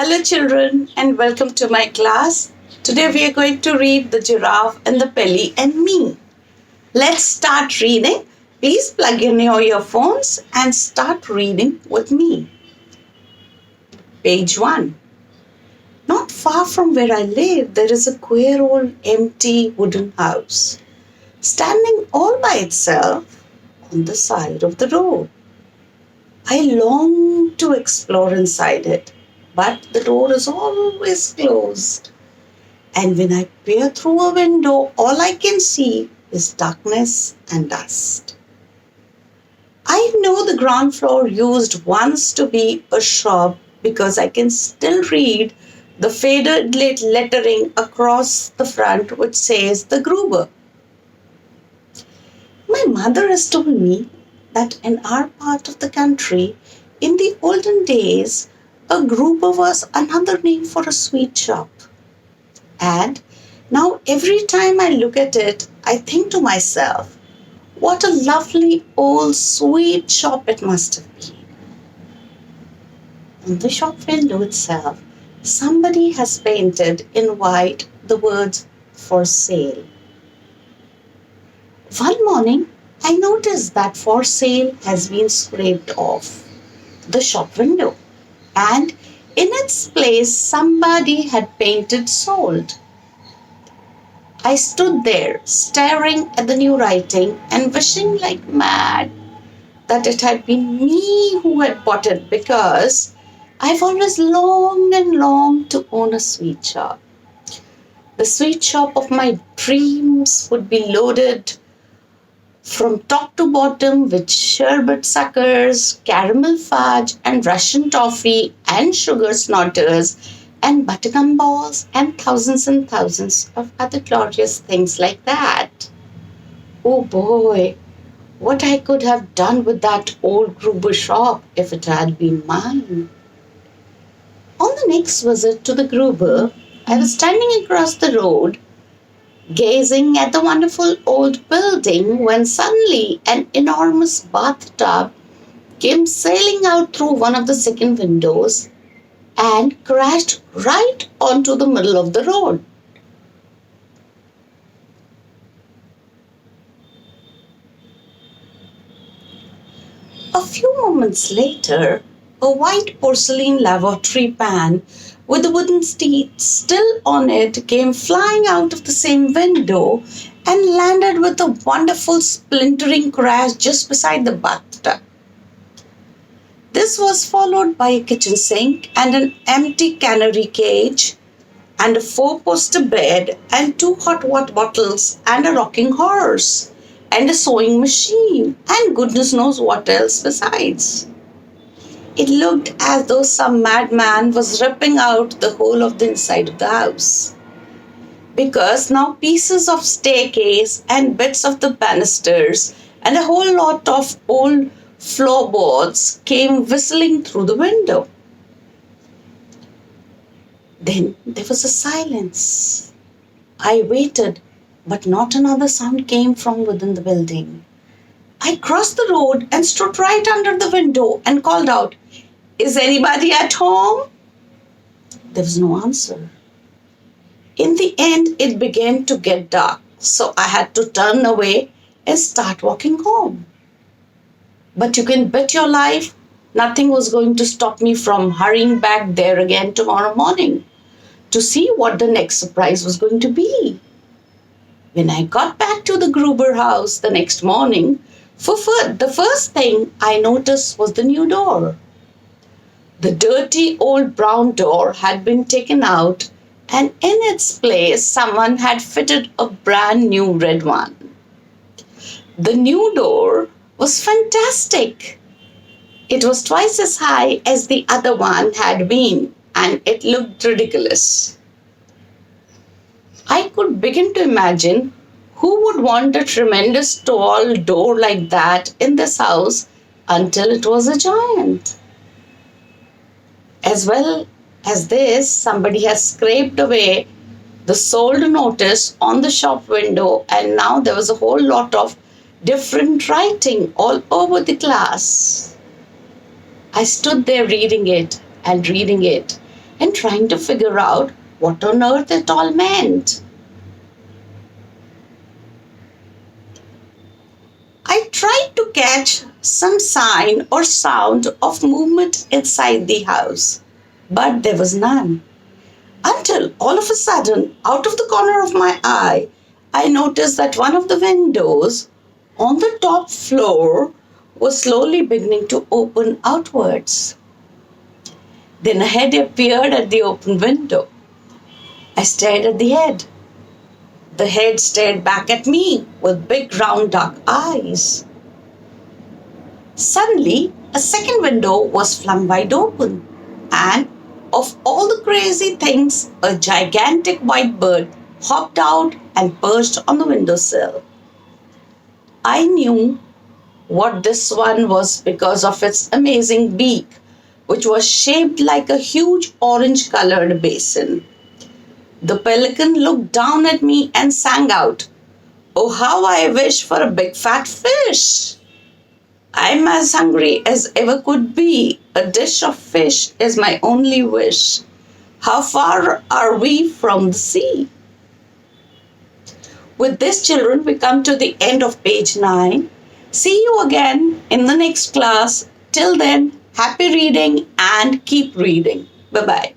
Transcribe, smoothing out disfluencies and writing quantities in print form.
Hello, children, and welcome to my class. Today we are going to read The Giraffe and the Pelly and Me. Let's start reading. Please plug in your earphones and start reading with me. Page 1. Not far from where I live, there is a queer old empty wooden house, standing all by itself on the side of the road. I long to explore inside it, but the door is always closed. And when I peer through a window, all I can see is darkness and dust. I know the ground floor used once to be a shop because I can still read the faded lettering across the front which says the Gruber. My mother has told me that in our part of the country, in the olden days, a Gruber was another name for a sweet shop. And now every time I look at it, I think to myself, what a lovely old sweet shop it must have been. On the shop window itself, somebody has painted in white the words for sale. One morning, I noticed that for sale has been scraped off the shop window, and in its place, somebody had painted sold. I stood there, staring at the new writing and wishing like mad that it had been me who had bought it because I've always longed and longed to own a sweet shop. The sweet shop of my dreams would be loaded from top to bottom with sherbet suckers, caramel fudge, and Russian toffee, and sugar snorters, and buttergum balls, and thousands of other glorious things like that. Oh boy, what I could have done with that old Gruber shop if it had been mine. On the next visit to the Gruber, I was standing across the road gazing at the wonderful old building when suddenly an enormous bathtub came sailing out through one of the second windows and crashed right onto the middle of the road. A few moments later, a white porcelain lavatory pan with the wooden seat still on it came flying out of the same window and landed with a wonderful splintering crash just beside the bathtub. This was followed by a kitchen sink and an empty canary cage and a four-poster bed and two hot water bottles and a rocking horse and a sewing machine and goodness knows what else besides. It looked as though some madman was ripping out the whole of the inside of the house. Because now pieces of staircase and bits of the banisters and a whole lot of old floorboards came whistling through the window. Then there was a silence. I waited, but not another sound came from within the building. I crossed the road and stood right under the window and called out, "Is anybody at home?" There was no answer. In the end, it began to get dark, so I had to turn away and start walking home. But you can bet your life nothing was going to stop me from hurrying back there again tomorrow morning to see what the next surprise was going to be. When I got back to the Gruber house the next morning, the first thing I noticed was the new door. The dirty old brown door had been taken out, and in its place someone had fitted a brand new red one. The new door was fantastic. It was twice as high as the other one had been, and it looked ridiculous. I could begin to imagine who would want a tremendous tall door like that in this house until it was a giant. As well as this, somebody has scraped away the sold notice on the shop window, and now there was a whole lot of different writing all over the class. I stood there reading it and reading it, and trying to figure out what on earth it all meant. I tried to catch some sign or sound of movement inside the house, but there was none. Until all of a sudden, out of the corner of my eye, I noticed that one of the windows on the top floor was slowly beginning to open outwards. Then a head appeared at the open window. I stared at the head. The head stared back at me with big round dark eyes. Suddenly, a second window was flung wide open, and of all the crazy things, a gigantic white bird hopped out and perched on the windowsill. I knew what this one was because of its amazing beak, which was shaped like a huge orange colored basin. The pelican looked down at me and sang out, "Oh, how I wish for a big fat fish! I'm as hungry as ever could be. A dish of fish is my only wish. How far are we from the sea?" With this, children, we come to the end of page 9. See you again in the next class. Till then, happy reading and keep reading. Bye bye.